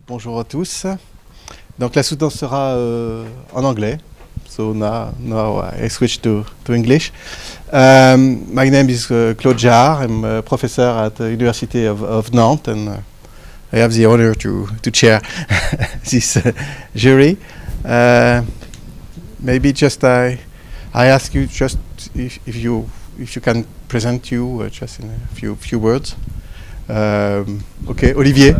Bonjour à tous. Donc la soutenance sera en anglais. So now I switch to English. My name is Claude Jarre. I'm a professor at the University of Nantes, and I have the honor to chair this jury. Maybe just I ask you just if you can present you just in a few words. Okay, Olivier.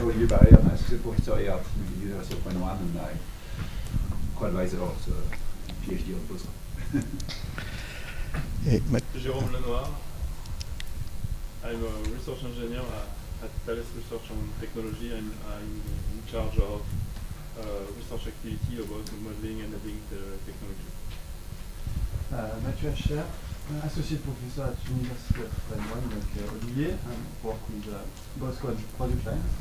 Olivier Barré, I'm associate professor here at the University of Manoan, and I'm co-advisor of the PhD of Bosco. Jérôme Lenoir. I'm a research engineer at Thales Research on Technology. I'm in charge of research activity about modeling and enabling the technology. Mathieu Hacher, associate professor at University of Manoan, like Olivier, and work with Bosco and product lines.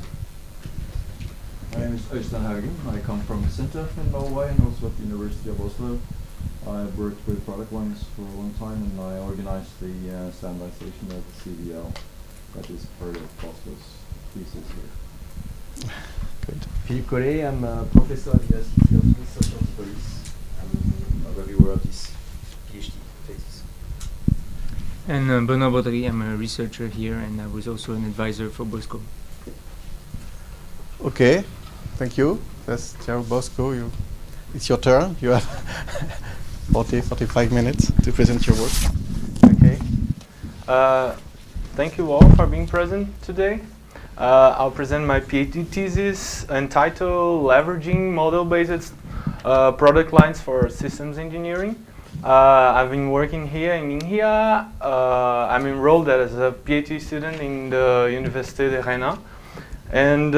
My name is Øystein Haugen. I come from the center in Norway and also at the University of Oslo. I've worked with product lines for a long time, and I organized the standardization of the CVL that is part of Bosco's thesis here. Good. Philippe Collet, I'm a professor at the University of Social Studies. I'm a reviewer of this PhD thesis. And Benoît Baudry, I'm a researcher here, and I was also an advisor for Bosco. Okay, thank you. That's Joao Bosco. It's your turn. You have 45 minutes to present your work. Okay. Thank you all for being present today. I'll present my PhD thesis entitled Leveraging Model-Based Product Lines for Systems Engineering. I've been working here in India. I'm enrolled as a PhD student in the Université de Rennes. And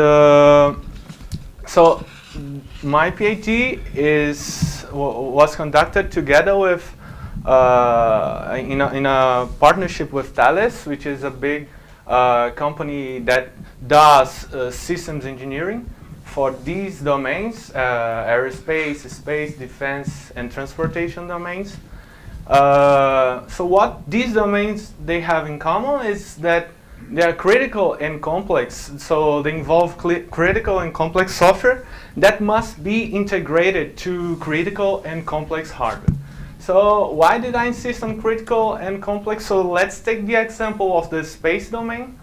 so my PhD was conducted together with in a partnership with Thales, which is a big company that does systems engineering for these domains: aerospace, space, defense, and transportation domains. So what these domains they have in common is that they are critical and complex, so they involve critical and complex software that must be integrated to critical and complex hardware. So why did I insist on critical and complex? So let's take the example of the space domain.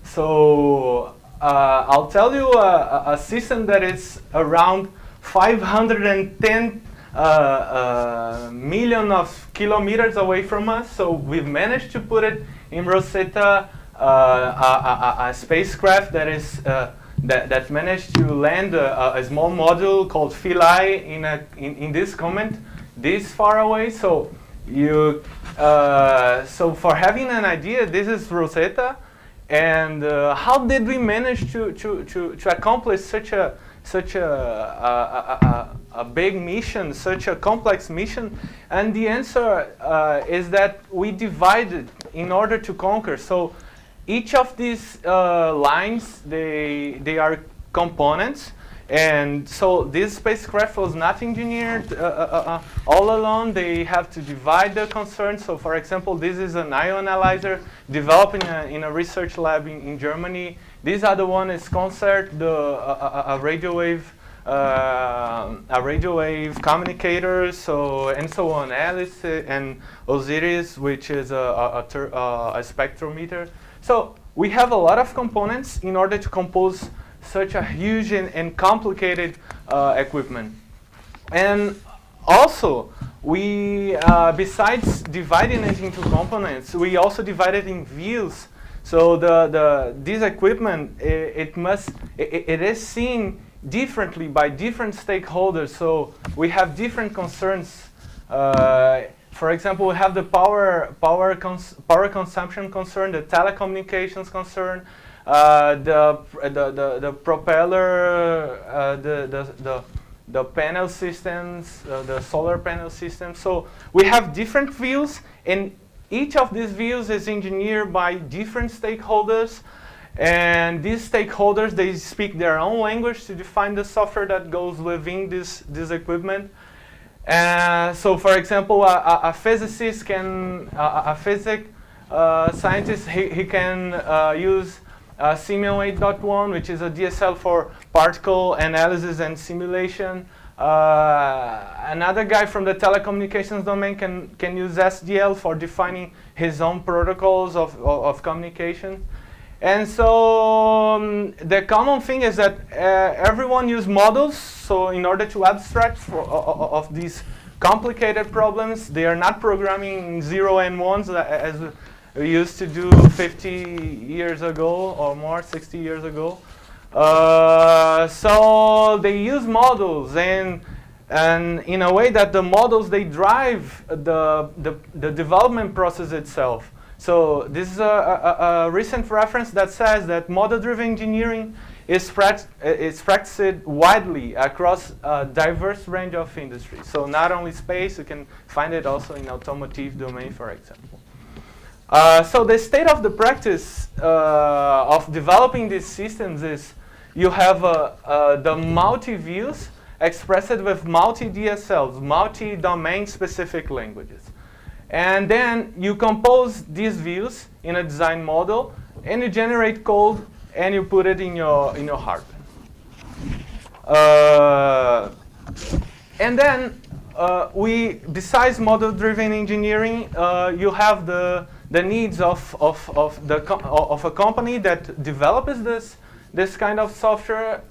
So I'll tell you a system that is around 510 million of kilometers away from us. So we've managed to put it in Rosetta, a spacecraft that is that managed to land a small module called Philae in this comet this far away. So you so for having an idea, this is Rosetta, and how did we manage to accomplish such a big mission, such a complex mission? And the answer is that we divided in order to conquer. So each of these lines, they are components, and so this spacecraft was not engineered all alone. They have to divide the concerns. So for example, this is an IO analyzer developed in a research lab in Germany. This other one is CONCERT, a radio wave communicator, and so on. ALICE and OSIRIS, which is a spectrometer. So we have a lot of components in order to compose such a huge and complicated equipment. And also, we besides dividing it into components, we also divide it in views. So this equipment it is seen differently by different stakeholders. So we have different concerns. For example, we have the power consumption concern, the telecommunications concern, the propeller, the panel systems, the solar panel systems. So we have different views, and each of these views is engineered by different stakeholders. And these stakeholders, they speak their own language to define the software that goes within this equipment. So, for example, a physicist can, a physics scientist, he can use Simulate 8.1, which is a DSL for particle analysis and simulation. Another guy from the telecommunications domain can use SDL for defining his own protocols of communication. And so the common thing is that everyone uses models. So in order to abstract of these complicated problems, they are not programming 0 and 1s as we used to do 50 years ago or more, 60 years ago. So they use models, and in a way that the models, they drive the development process itself. So this is a recent reference that says that model-driven engineering is practiced widely across a diverse range of industries. So not only space, you can find it also in automotive domain, for example. So the state of the practice of developing these systems is you have the multi-views expressed with multi-DSLs, multi-domain specific languages. And then you compose these views in a design model, and you generate code, and you put it in your hardware. And then besides model-driven engineering, you have the needs of a company that develops this kind of software.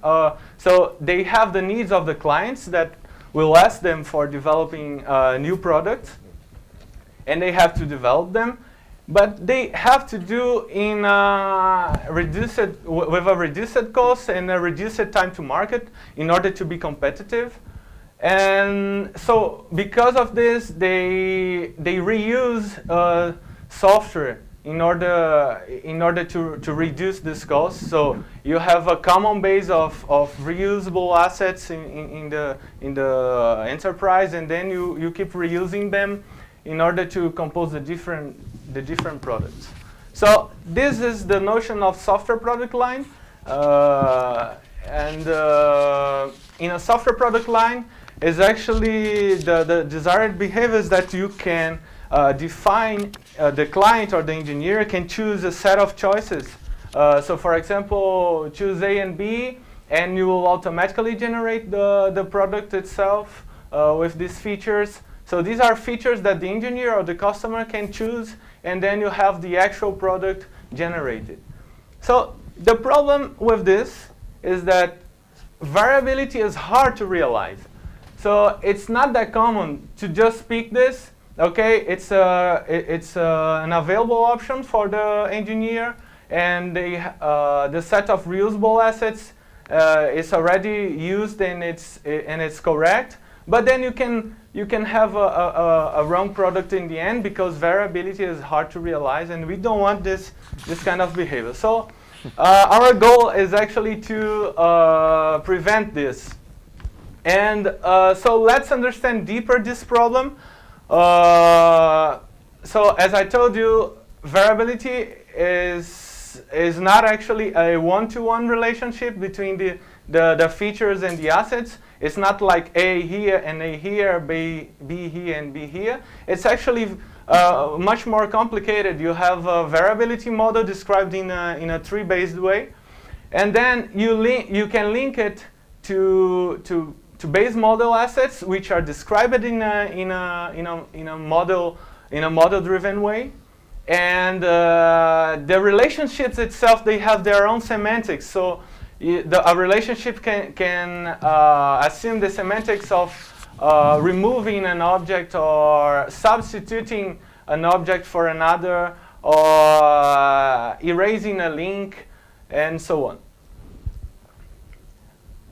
So they have the needs of the clients that will ask them for developing new products, and they have to develop them, but they have to do in with a reduced cost and a reduced time to market in order to be competitive. And so because of this, they reuse software in order to reduce this cost. So you have a common base of reusable assets in the enterprise, and then you keep reusing them in order to compose the different products. So this is the notion of software product line. And in a software product line is actually the desired behaviors that you can define. The client or the engineer can choose a set of choices. So for example, choose A and B, and you will automatically generate the product itself with these features. So these are features that the engineer or the customer can choose, and then you have the actual product generated. So the problem with this is that variability is hard to realize. So it's not that common to just pick this. Okay, it's an available option for the engineer, and the set of reusable assets is already used, and it's correct. But then you can have a wrong product in the end because variability is hard to realize, and we don't want this kind of behavior. So our goal is actually to prevent this. And so let's understand deeper this problem. So as I told you, variability is not actually a one-to-one relationship between the features and the assets. It's not like A here and A here, B here and B here. It's actually much more complicated. You have a variability model described in a tree-based way, and then you can link it to base model assets, which are described in a model-driven way. And the relationships itself, they have their own semantics. So a relationship can assume the semantics of removing an object or substituting an object for another, or erasing a link, and so on.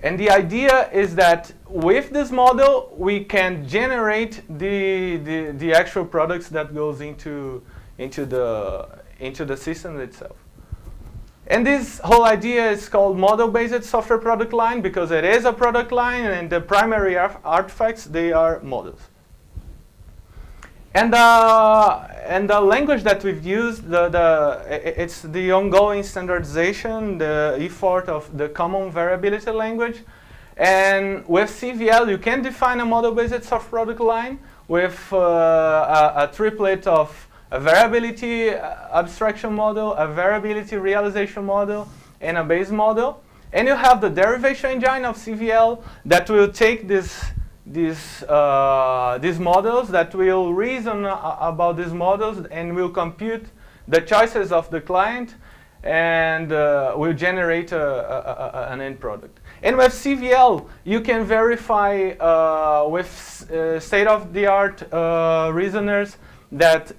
And the idea is that with this model, we can generate the actual products that goes into the system itself. And this whole idea is called model-based software product line because it is a product line, and the primary artifacts, they are models. And the language that we've used, it's the ongoing standardization, the effort of the Common Variability Language. And with CVL, you can define a model-based software product line with a triplet of a variability abstraction model, a variability realization model, and a base model. And you have the derivation engine of CVL that will take these models, that will reason about these models, and will compute the choices of the client, and will generate an end product. And with CVL, you can verify with state-of-the-art reasoners that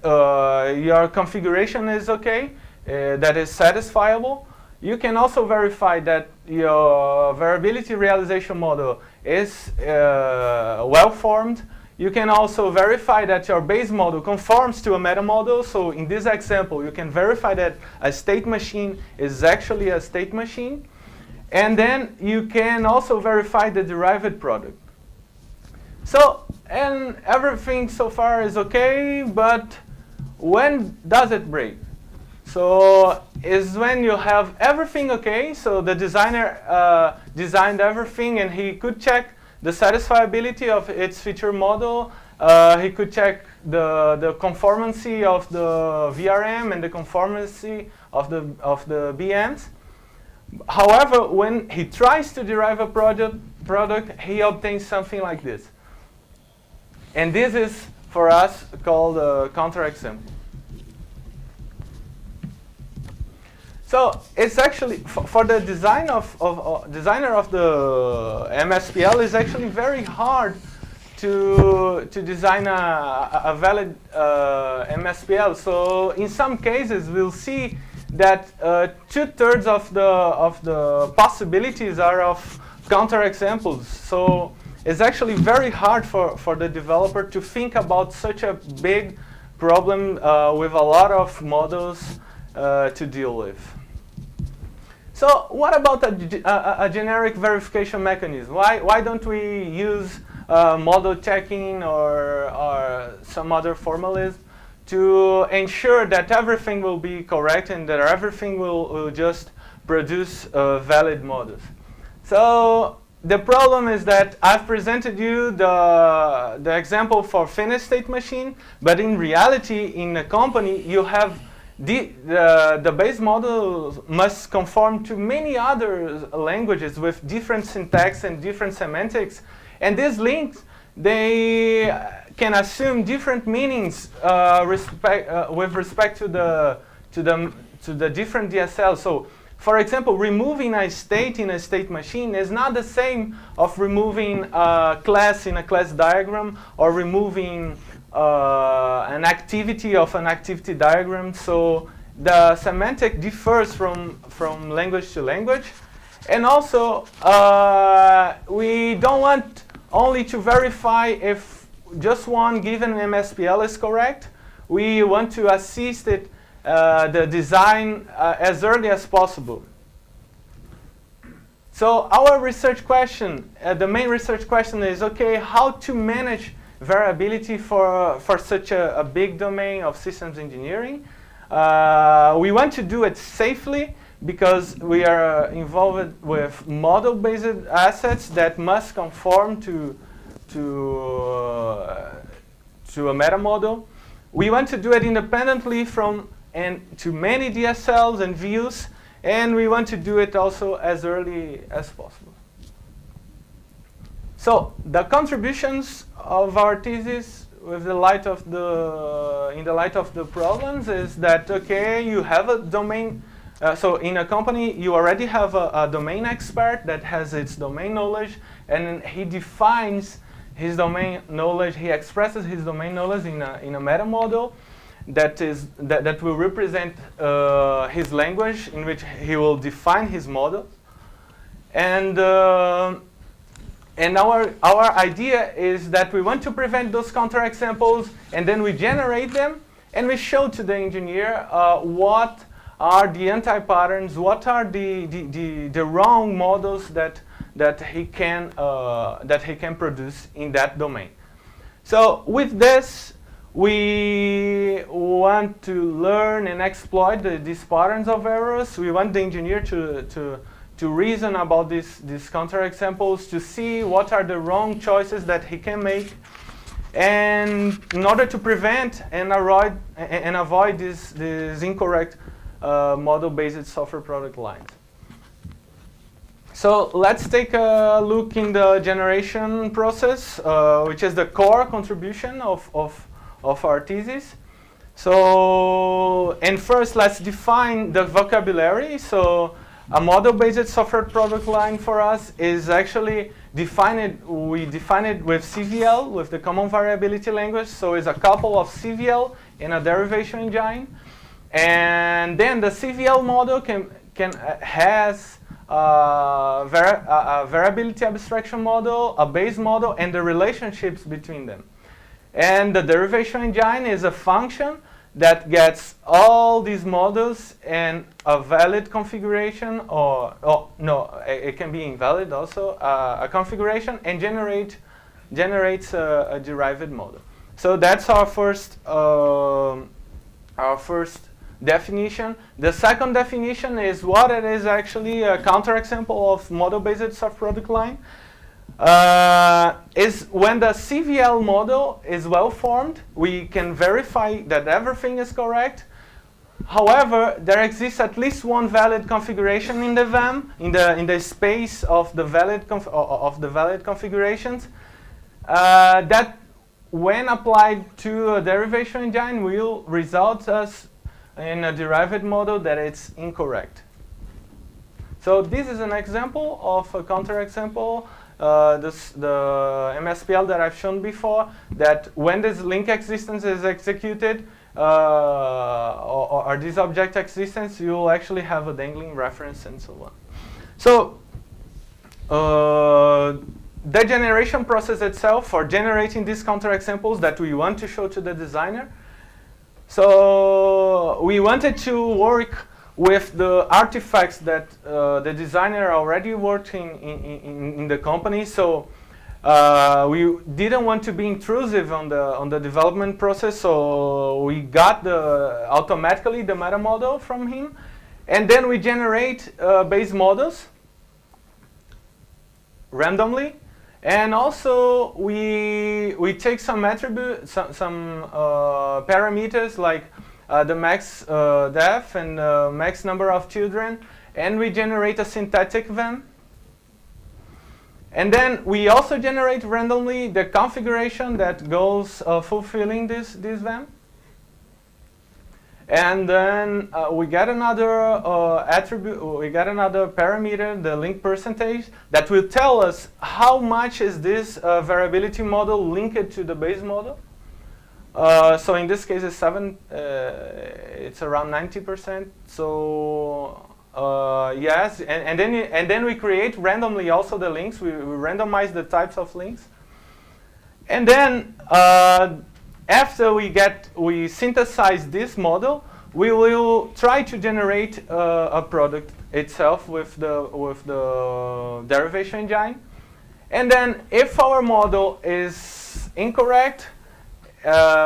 your configuration is okay, that is satisfiable. You can also verify that your variability realization model is well-formed. You can also verify that your base model conforms to a metamodel. So in this example, you can verify that a state machine is actually a state machine. And then you can also verify the derived product. So, and everything so far is okay, but when does it break? So is when you have everything okay, so the designer designed everything and he could check the satisfiability of its feature model, he could check the conformancy of the VRM and the conformancy of the BMs. However, when he tries to derive a product, he obtains something like this. And this is, for us, called a counterexample. So it's actually, for the designer of the MSPL, it's actually very hard to design a valid MSPL. So in some cases, we'll see that 2/3 of the possibilities are of counterexamples. So it's actually very hard for the developer to think about such a big problem with a lot of models to deal with. So what about a generic verification mechanism? Why don't we use model checking or some other formalism to ensure that everything will be correct and that everything will just produce valid models? So the problem is that I've presented you the example for finished state machine, but in reality, in a company, you have the base model must conform to many other languages with different syntax and different semantics. And these links, they can assume different meanings with respect to the different DSLs. So, for example, removing a state in a state machine is not the same of removing a class in a class diagram or removing an activity of an activity diagram. So the semantic differs from language to language. And also, we don't want only to verify if just one given MSPL is correct. We want to assist it, the design as early as possible. So our research question, the main research question is, okay, how to manage variability for such a big domain of systems engineering. We want to do it safely because we are involved with model-based assets that must conform to a metamodel. We want to do it independently from and to many DSLs and views, and we want to do it also as early as possible. So the contributions of our thesis with the light of in the light of the problems is that, okay, you have a domain. So in a company, you already have a domain expert that has its domain knowledge, and he defines his domain knowledge. He expresses his domain knowledge in a meta model that will represent his language, in which he will define his model. And our idea is that we want to prevent those counterexamples, and then we generate them, and we show to the engineer what are the antipatterns, what are the wrong models that he can produce in that domain. So with this, we want to learn and exploit these patterns of errors. We want the engineer to reason about these counterexamples, to see what are the wrong choices that he can make. and in order to prevent and avoid these incorrect model-based software product lines. So let's take a look in the generation process, which is the core contribution of our thesis. So, and first let's define the vocabulary. So a model-based software product line for us is actually defined, we define it with CVL, with the Common Variability Language. So it's a couple of CVL and a derivation engine. And then the CVL model has a variability abstraction model, a base model, and the relationships between them. And the derivation engine is a function that gets all these models in a valid configuration, it can be invalid also, a configuration, and generates a derived model. So that's our first definition. The second definition is what it is actually a counterexample of model-based software product line. Is when the CVL model is well formed, we can verify that everything is correct. However, there exists at least one valid configuration in the VM, in the space of the valid configurations, that when applied to a derivation engine will result us in a derived model that it's incorrect. So this is an example of a counterexample. The MSPL that I've shown before, that when this link existence is executed, or this object existence, you will actually have a dangling reference and so on. So the generation process itself for generating these counterexamples that we want to show to the designer. So we wanted to work with the artifacts that the designer already worked in the company. So we didn't want to be intrusive on the development process. So we got automatically the metamodel from him, and then we generate base models randomly, and also we take some attributes, some parameters like the max depth and max number of children, and we generate a synthetic VM. And then we also generate randomly the configuration that goes fulfilling this VM. And then we get another attribute, we get another parameter, the link percentage, that will tell us how much is this variability model linked to the base model. So in this case, it's around 90%. So yes, and then we create randomly also the links. We randomize the types of links, and then after we synthesize this model, we will try to generate a product itself with the derivation engine, and then if our model is incorrect,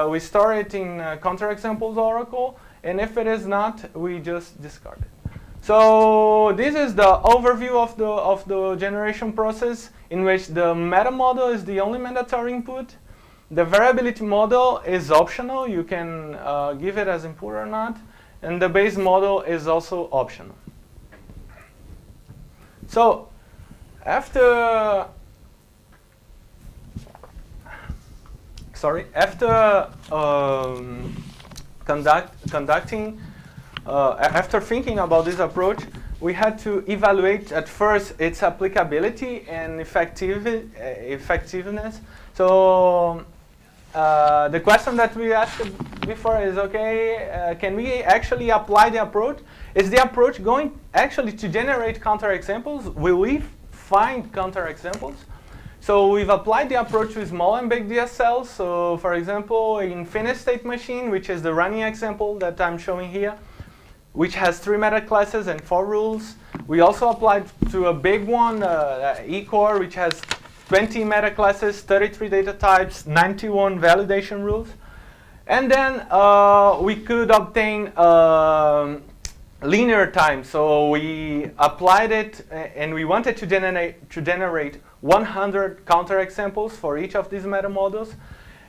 we store it in counterexamples oracle, and if it is not, we just discard it. So this is the overview of the generation process, in which the metamodel is the only mandatory input. The variability model is optional. You can give it as input or not, and the base model is also optional. So after after thinking about this approach, we had to evaluate at first its applicability and effectiveness. So the question that we asked before is, okay, can we actually apply the approach? Is the approach going actually to generate counterexamples? Will we find counterexamples? So we've applied the approach with small and big DSLs. So for example, in finished state machine, which is the running example that I'm showing here, which has 3 meta classes and 4 rules. We also applied to a big one, eCore, which has 20 meta classes, 33 data types, 91 validation rules. And then we could obtain linear time. So we applied it, and we wanted to generate 100 counterexamples for each of these meta models.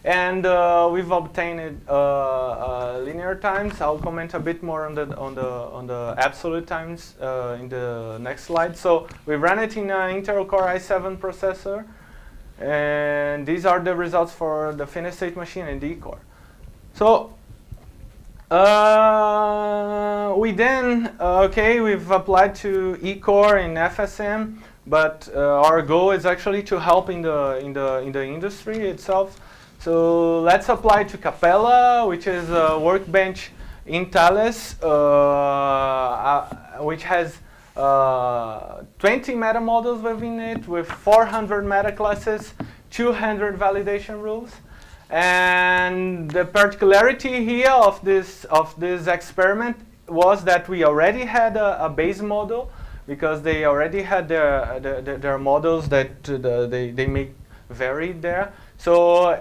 and we've obtained linear times. I'll comment a bit more on the absolute times in the next slide. So we ran it in an Intel Core i7 processor, and these are the results for the finished state machine and the core. So we then we've applied to eCore in FSM, but our goal is actually to help in the industry itself. So let's apply to Capella, which is a workbench in Thales, which has 20 metamodels within it, with 400 metaclasses, 200 validation rules. And the particularity here of this experiment was that we already had a base model, because they already had their models that they may vary there. So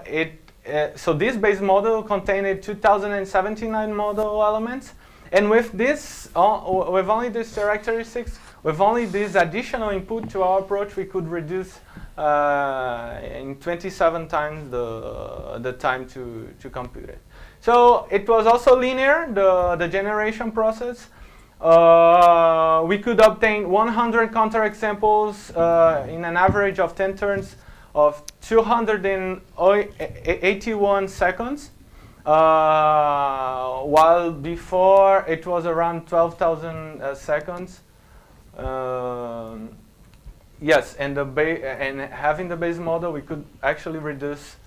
so this base model contained 2079 model elements, and with this, with only these characteristics, with only this additional input to our approach, we could reduce in 27 times the time to compute it. So it was also linear, the generation process. We could obtain 100 counterexamples in an average of 10 turns of 281 seconds, while before it was around 12,000 seconds. Yes, and having the base model, we could actually reduce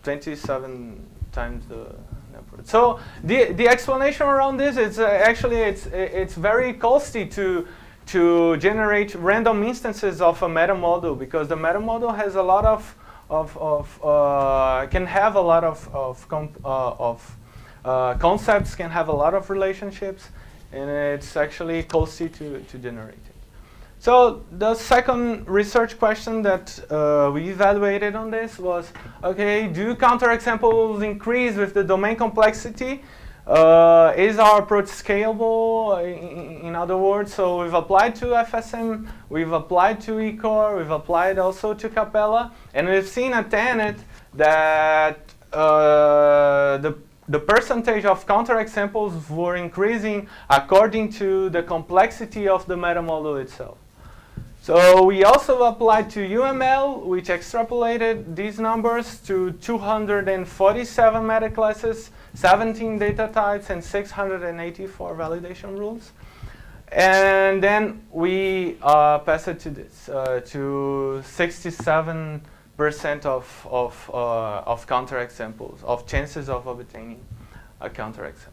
27 times the number. So the explanation around this is actually it's very costly to generate random instances of a metamodel, because the metamodel has a lot can have a lot of concepts, can have a lot of relationships, and it's actually costly to generate it. So the second research question that we evaluated on this was, okay, do counterexamples increase with the domain complexity? Is our approach scalable, in other words? So we've applied to FSM, we've applied to eCore, we've applied also to Capella, and we've seen at Tenet that the percentage of counterexamples were increasing according to the complexity of the metamodel itself. So we also applied to UML, which extrapolated these numbers to 247 metaclasses, 17 data types, and 684 validation rules. And then we passed it to this, to 67% of counterexamples, of chances of obtaining a counterexample.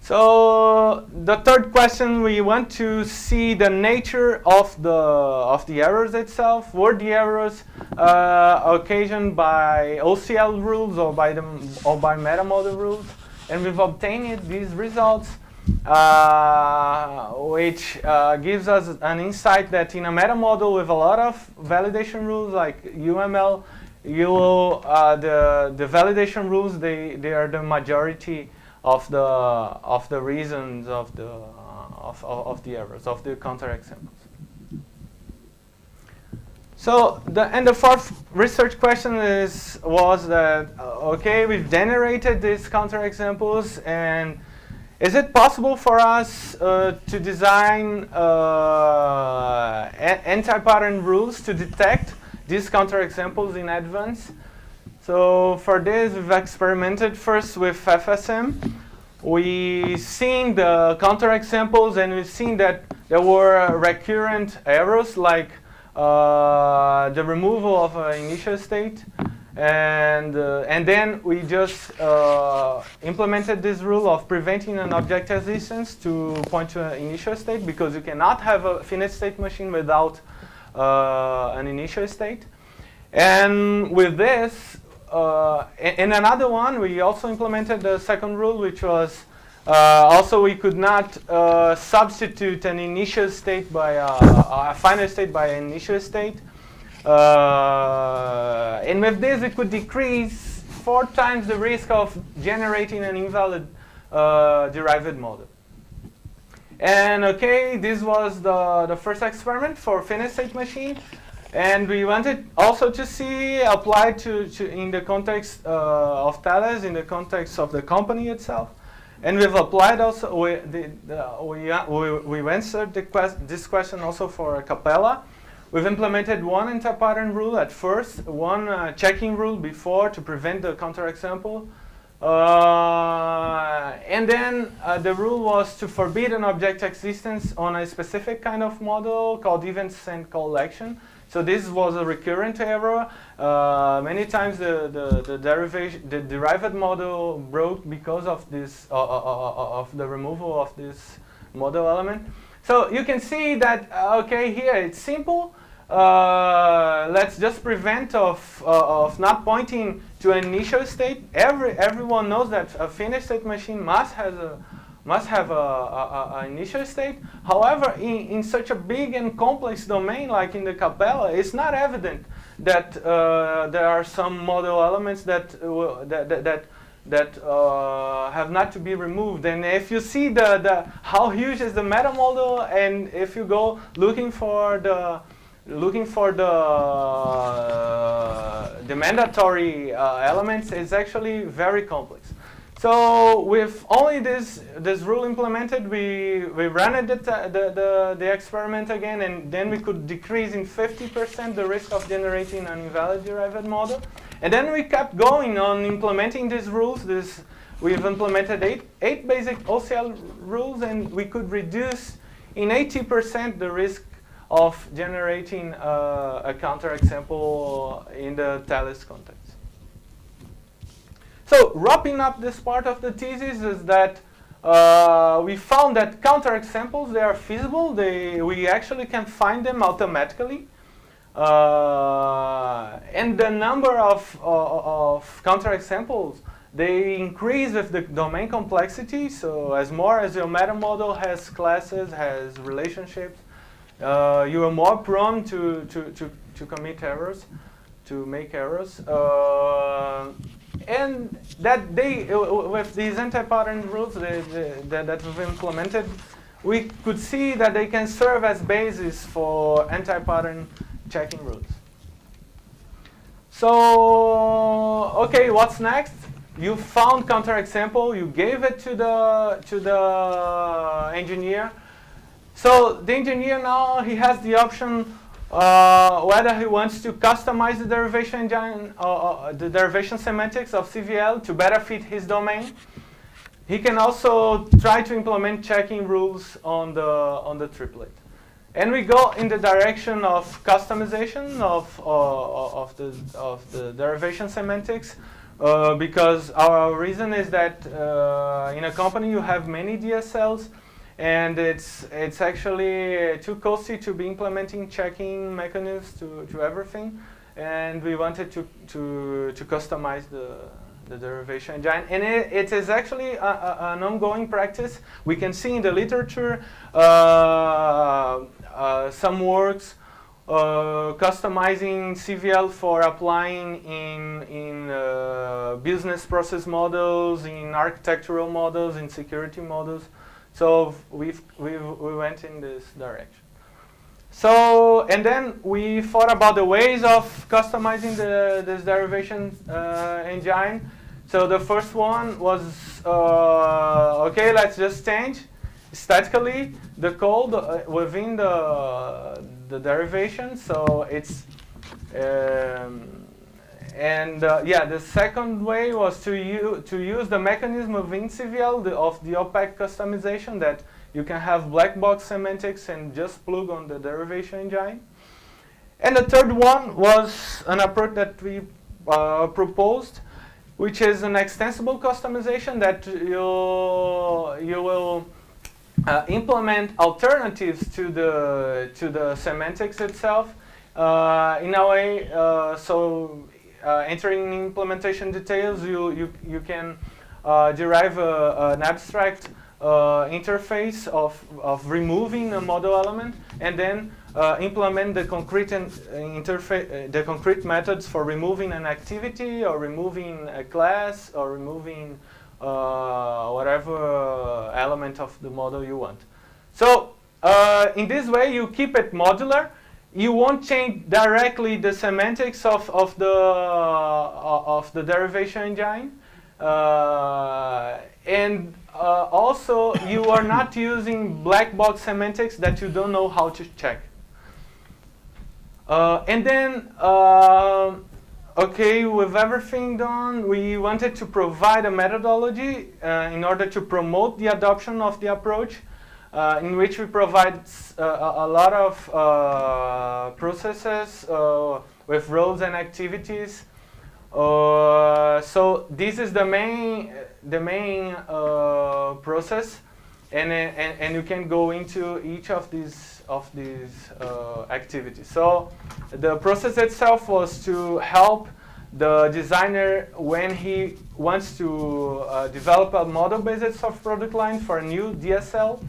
So the third question, we want to see the nature of the errors itself. Were the errors occasioned by OCL rules or by metamodel rules? And we've obtained these results, which gives us an insight that in a metamodel with a lot of validation rules like UML, the validation rules they are the majority of the reasons of the errors, of the counterexamples. So the fourth research question was that okay, we've generated these counterexamples, and is it possible for us to design antipattern rules to detect these counterexamples in advance? So for this, we've experimented first with FSM. We've seen the counterexamples, and we've seen that there were recurrent errors, like the removal of an initial state. And then we just implemented this rule of preventing an object existence to point to an initial state, because you cannot have a finite state machine without an initial state. And with this, in another one, we also implemented the second rule, which was also we could not substitute an initial state by a finite state by an initial state. And with this, it could decrease 4 times the risk of generating an invalid derived model. And okay, this was the first experiment for finite state machine. And we wanted also to see applied to in the context of Thales, in the context of the company itself. And we've applied also, we answered this question also for Capella. We've implemented one antipattern rule at first, one checking rule before to prevent the counterexample. And then the rule was to forbid an object existence on a specific kind of model called events and call action. So this was a recurrent error. Many times the derived model broke because of this of the removal of this model element. So you can see that okay, here it's simple. Let's just prevent of not pointing to an initial state. Everyone knows that a finished state machine must have an initial state. However, in such a big and complex domain like in the Capella, it's not evident that there are some model elements that have not to be removed. And if you see how huge is the metamodel, and if you go looking for the mandatory elements, it's actually very complex. So with only this rule implemented, we ran the experiment again, and then we could decrease in 50% the risk of generating an invalid derived model. And then we kept going on implementing these rules. We've implemented eight basic OCL rules, and we could reduce in 80% the risk of generating a counterexample in the Thales context. So wrapping up this part of the thesis is that we found that counterexamples, they are feasible. We actually can find them automatically. And the number of counterexamples, they increase with the domain complexity. So as more as your metamodel has classes, has relationships, you are more prone to commit errors, to make errors. And that with these antipattern rules that we've implemented, we could see that they can serve as basis for antipattern checking rules. So, okay, what's next? You found counterexample, you gave it to the engineer. So the engineer now, he has the option whether he wants to customize the derivation engine, the derivation semantics of CVL to better fit his domain. He can also try to implement checking rules on the triplet. And we go in the direction of customization of the derivation semantics because our reason is that in a company you have many DSLs, and it's actually too costly to be implementing checking mechanisms to everything, and we wanted to customize the derivation engine, and it is actually an ongoing practice. We can see in the literature some works customizing CVL for applying in business process models, in architectural models, in security models. So we went in this direction. So, and then we thought about the ways of customizing this derivation engine. So the first one was, okay, let's just change statically the code within the derivation. So it's, yeah, the second way was to use the mechanism within CVL of the opaque customization, that you can have black box semantics and just plug on the derivation engine. And the third one was an approach that we proposed, which is an extensible customization that you will implement alternatives to the semantics itself in a way. So entering implementation details, you can derive an abstract interface of removing a model element, and then implement the concrete the concrete methods for removing an activity, or removing a class, or removing whatever element of the model you want. So in this way, you keep it modular. you won't change directly the semantics of the derivation engine. And also, you are not using black box semantics that you don't know how to check. And then, okay, with everything done, we wanted to provide a methodology in order to promote the adoption of the approach, in which we provide a lot of processes with roles and activities. So this is the main process, and you can go into each of these activities. So the process itself was to help the designer when he wants to develop a model-based soft product line for a new DSL,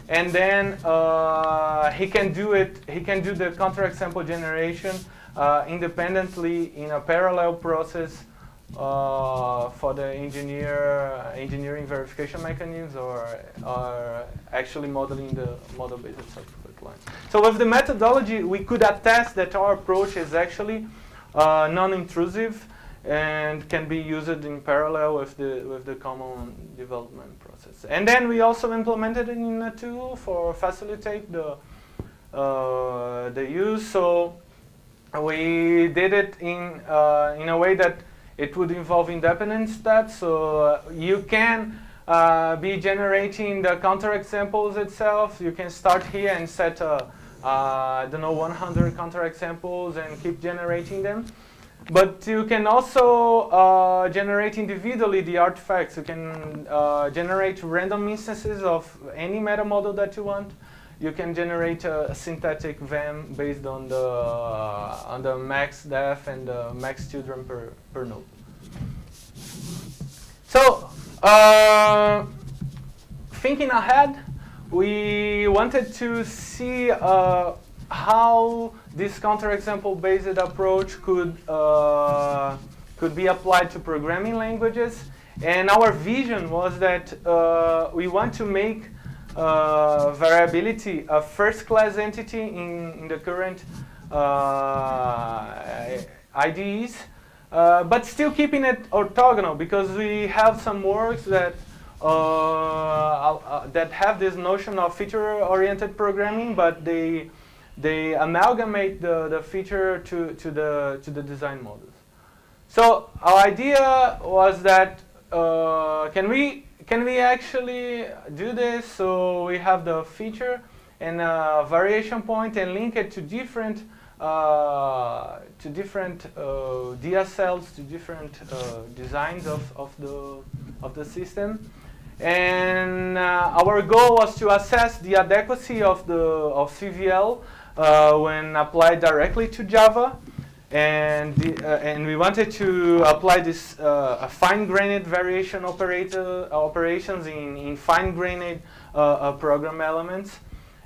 and then he can do it. He can do the counterexample generation independently in a parallel process for the engineering verification mechanisms, or actually modeling the model-based soft-product line. So with the methodology, we could attest that our approach is actually non-intrusive and can be used in parallel with the common development process. And then we also implemented it in a tool for facilitate the use. So we did it in a way that it would involve independent steps. So you can be generating the counterexamples itself. You can start here and set, I don't know, 100 counterexamples and keep generating them. But you can also generate individually the artifacts. You can generate random instances of any metamodel that you want. You can generate a synthetic VM based on the max def and the max children per node. So, thinking ahead, we wanted to see how this counterexample-based approach could be applied to programming languages. And our vision was that we want to make variability a first-class entity in the current IDEs, but still keeping it orthogonal, because we have some works that that have this notion of feature-oriented programming, but they amalgamate the feature to the design models. So our idea was that can we actually do this? So we have the feature and a variation point and link it to different DSLs, to different designs of the system. And our goal was to assess the adequacy of CVL when applied directly to Java. And we wanted to apply this fine-grained variation operations in fine-grained program elements,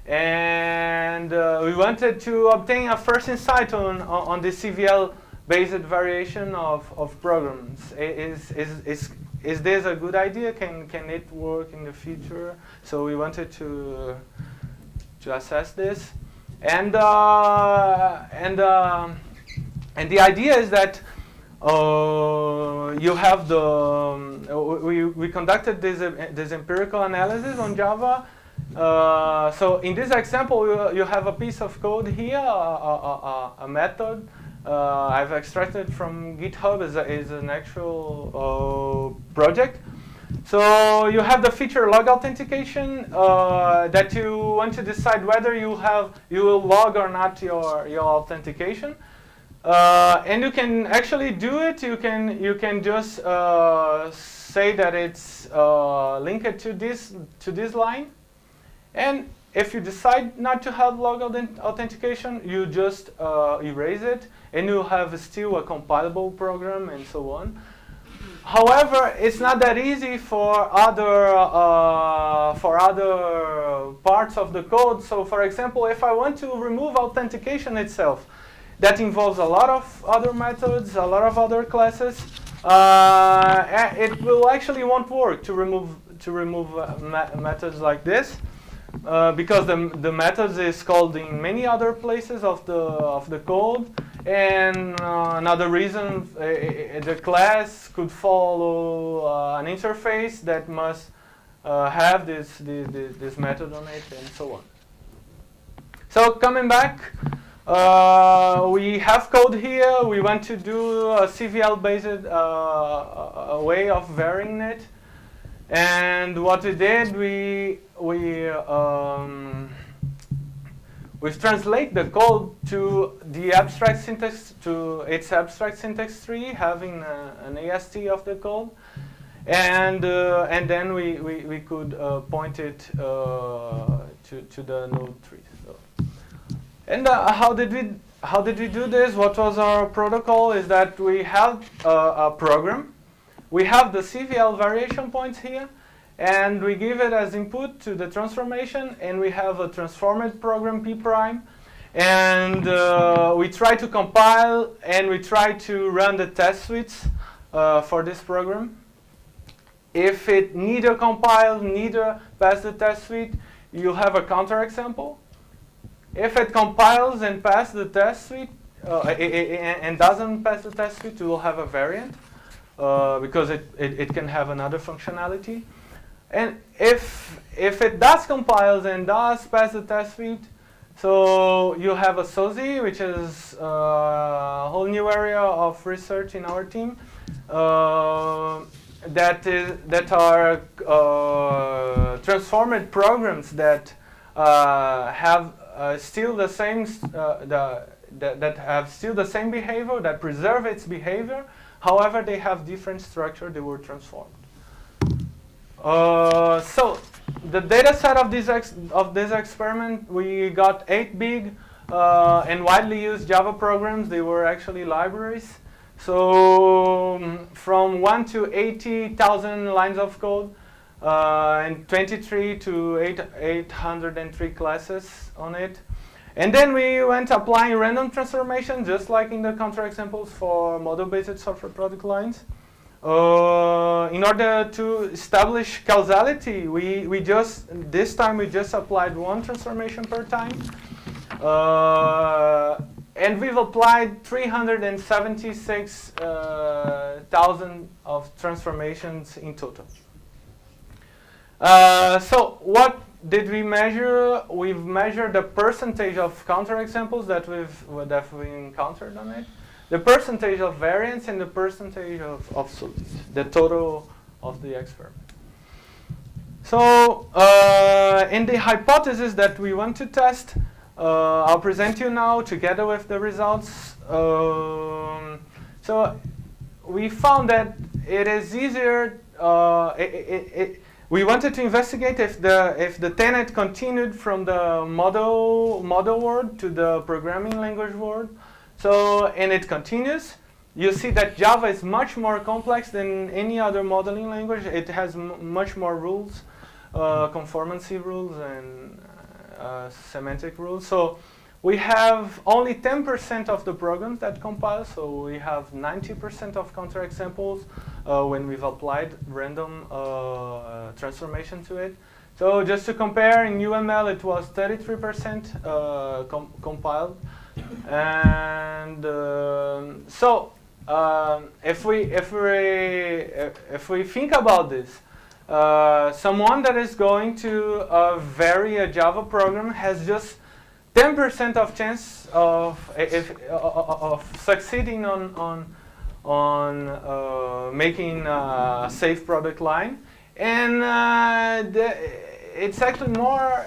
and we wanted to obtain a first insight on the CVL-based variation of programs. Is this a good idea? Can it work in the future? So we wanted to assess this, and the idea is that you have we conducted this empirical analysis on Java. So in this example, you have a piece of code here, a method. I've extracted from GitHub as an actual project. So you have the feature log authentication that you want to decide whether you will log or not your authentication. And you can actually do it. You can just say that it's linked to this line, and if you decide not to have log authentication, you just erase it, and you have still a compilable program and so on. However, it's not that easy for other parts of the code. So, for example, if I want to remove authentication itself, that involves a lot of other methods, a lot of other classes. It will actually won't work to remove methods like this. because the methods is called in many other places of the code, and another reason the class could follow an interface that must have this method on it, and so on. So coming back, we have code here. We want to do a CVL-based way of varying it. And what we did, we translate the code to the abstract syntax, to its abstract syntax tree, having an AST of the code, and then we could point it to the node tree. So. And how did we do this? What was our protocol? Is that we have a program. We have the CVL variation points here, and we give it as input to the transformation, and we have a transformed program P prime, and we try to compile, and we try to run the test suites for this program. If it neither compiles, neither pass the test suite, you have a counterexample. If it compiles and passes the test suite, and doesn't pass the test suite, you will have a variant. Because it can have another functionality. And if it does compiles and does pass the test suite, so you have a SOSI, which is a whole new area of research in our team, that are transformed programs that have still the same that have still the same behavior, that preserve its behavior. However, they have different structure. They were transformed. So the data set of this experiment, we got 8 big and widely used Java programs. They were actually libraries. So from 1 to 80,000 lines of code, and 23 to 803 classes on it. And then we went applying random transformation, just like in the counterexamples for model-based software product lines. In order to establish causality, this time we just applied one transformation per time. And we've applied 376,000 of transformations in total. So what did we measure? We've measured the percentage of counterexamples that we've encountered on it, the percentage of variance, and the percentage of solutions, the total of the experiment. So in the hypothesis that we want to test, I'll present you now together with the results. So we found that it is easier. We wanted to investigate if the tenet continued from the model world to the programming language world. So, and it continues. You see that Java is much more complex than any other modeling language. It has much more rules, conformancy rules and semantic rules. So we have only 10% of the programs that compile. So we have 90% of counterexamples when we've applied random transformation to it. So just to compare, in UML it was 33% compiled, and so if we think about this, someone that is going to vary a Java program has just 10% of chance of succeeding on making a safe product line, and it's actually more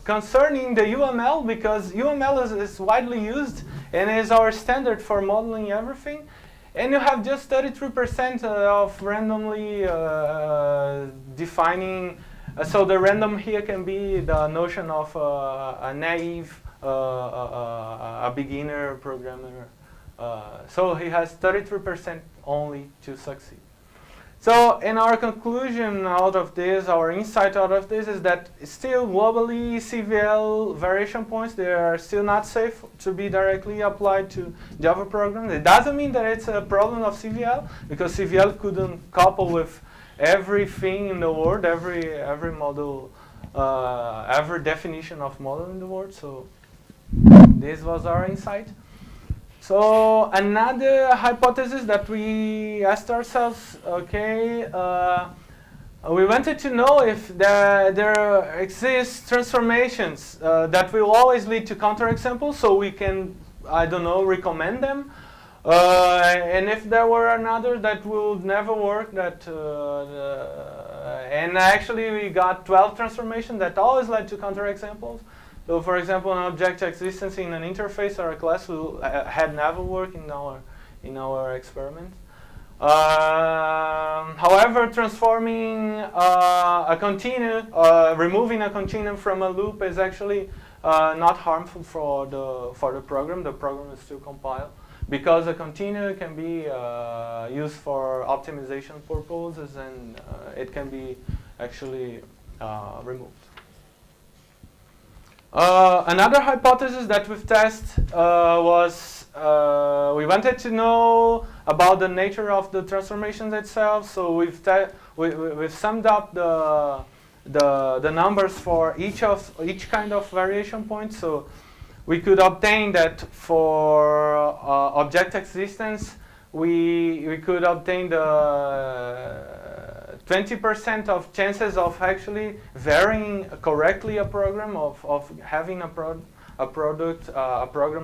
concerning the UML, because UML is widely used and is our standard for modeling everything. And you have just 33% of randomly defining. So the random here can be the notion of a naive, a beginner programmer. So he has 33% only to succeed. So in our conclusion out of this, our insight out of this is that still globally CVL variation points, they are still not safe to be directly applied to Java programs. It doesn't mean that it's a problem of CVL, because CVL couldn't couple with everything in the world, every model every definition of model in the world. So this was our insight. So another hypothesis that we asked ourselves, okay, we wanted to know if there exist transformations that will always lead to counterexamples, so we can, I don't know, recommend them. And if there were another that would never work, and actually we got 12 transformations that always led to counterexamples. So for example, an object existence in an interface or a class had never worked in our experiment. However, transforming a continuum, removing a continuum from a loop is actually not harmful for the program. The program is still compiled because a continuum can be used for optimization purposes, and it can be actually removed. Another hypothesis that we've tested was we wanted to know about the nature of the transformations itself. So we've summed up the numbers for each kind of variation point. So we could obtain that for object existence, we could obtain the 20% of chances of actually varying correctly a program, of having a program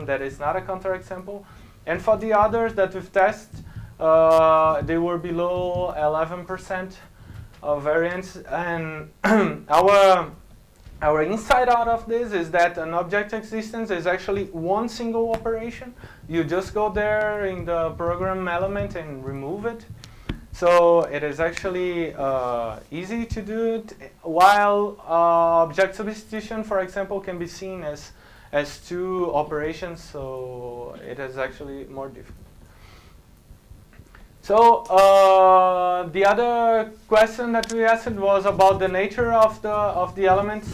that is not a counterexample. And for the others that we've tested, they were below 11% of variance. And our insight out of this is that an object existence is actually one single operation. You just go there in the program element and remove it. So it is actually easy to do it, while object substitution, for example, can be seen as two operations, so it is actually more difficult. So the other question that we asked was about the nature of the elements.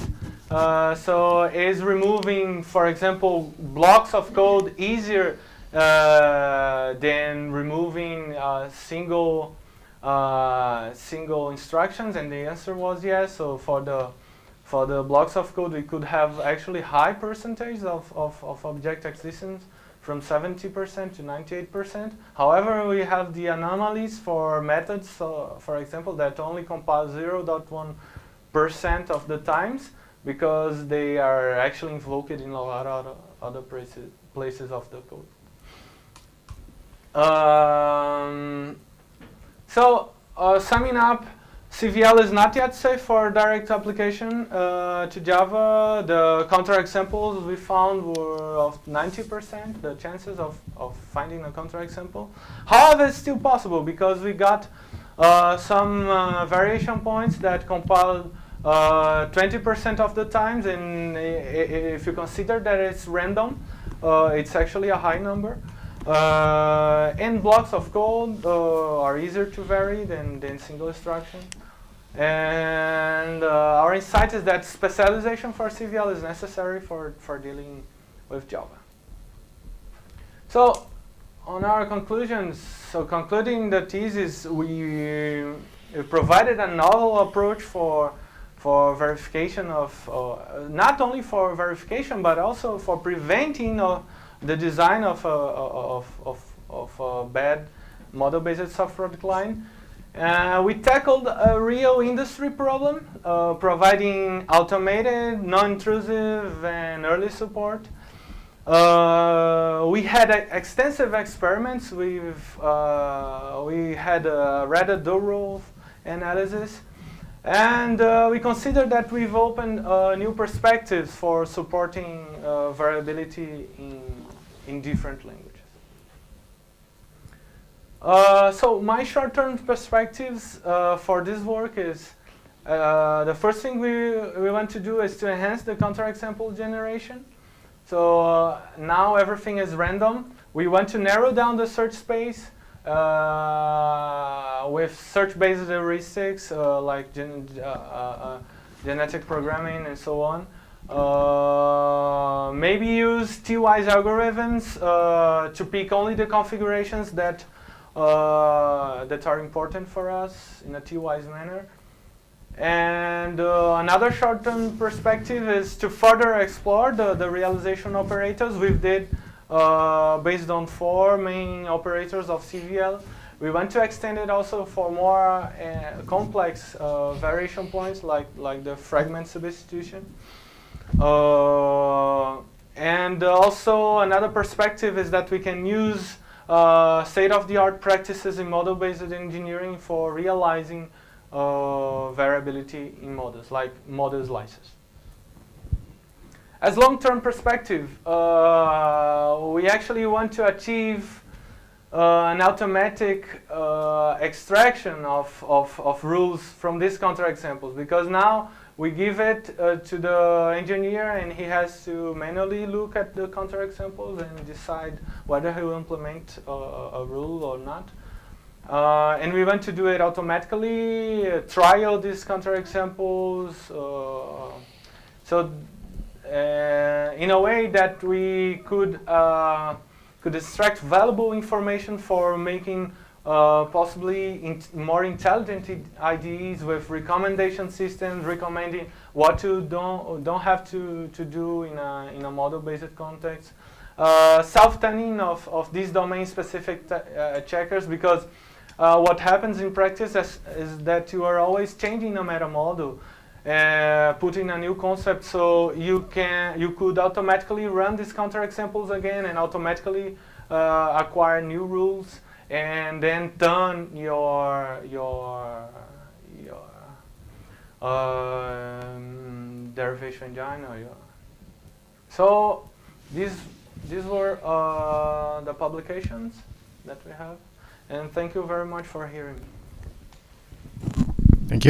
So is removing, for example, blocks of code easier than removing single instructions? And the answer was yes. So for the blocks of code, we could have actually high percentage of object existence, from 70% to 98%. However, we have the anomalies for methods, for example, that only compile 0.1% of the times, because they are actually invoked in a lot of other places of the code. So summing up, CVL is not yet safe for direct application to Java. The counterexamples we found were of 90%, the chances of finding a counterexample. However, it's still possible because we got some variation points that compiled 20% of the times, and if you consider that it's random, it's actually a high number. And blocks of code are easier to vary than single instruction. And our insight is that specialization for CVL is necessary for dealing with Java. So on our conclusions, so concluding the thesis, we provided a novel approach for verification of, not only for verification, but also for preventing the design of a bad model-based software decline. We tackled a real industry problem, providing automated, non-intrusive, and early support. We had extensive experiments. We had Reddit dual role analysis. And we consider that we've opened new perspectives for supporting variability in different languages. So my short-term perspectives for this work is the first thing we want to do is to enhance the counterexample generation. So now everything is random. We want to narrow down the search space with search-based heuristics like genetic programming and so on. Maybe use T-wise algorithms to pick only the configurations that are important for us in a T-wise manner. And another short-term perspective is to further explore the realization operators we did based on 4 main operators of CVL. We want to extend it also for more complex variation points like the fragment substitution. And also another perspective is that we can use state-of-the-art practices in model-based engineering for realizing variability in models, like model slices. As long-term perspective, we actually want to achieve an automatic extraction of rules from these counterexamples, because now we give it to the engineer and he has to manually look at the counterexamples and decide whether he will implement a rule or not. And we want to do it automatically, trial these counterexamples, in a way that we could extract valuable information for making possibly more intelligent IDEs with recommendation systems, recommending what to don't have to do in a model-based context. Self-tanning of these domain-specific checkers, because what happens in practice is that you are always changing a metamodel, putting a new concept, so you could automatically run these counterexamples again and automatically acquire new rules, and then turn your derivation engine. So these were the publications that we have, and thank you very much for hearing me. Thank you.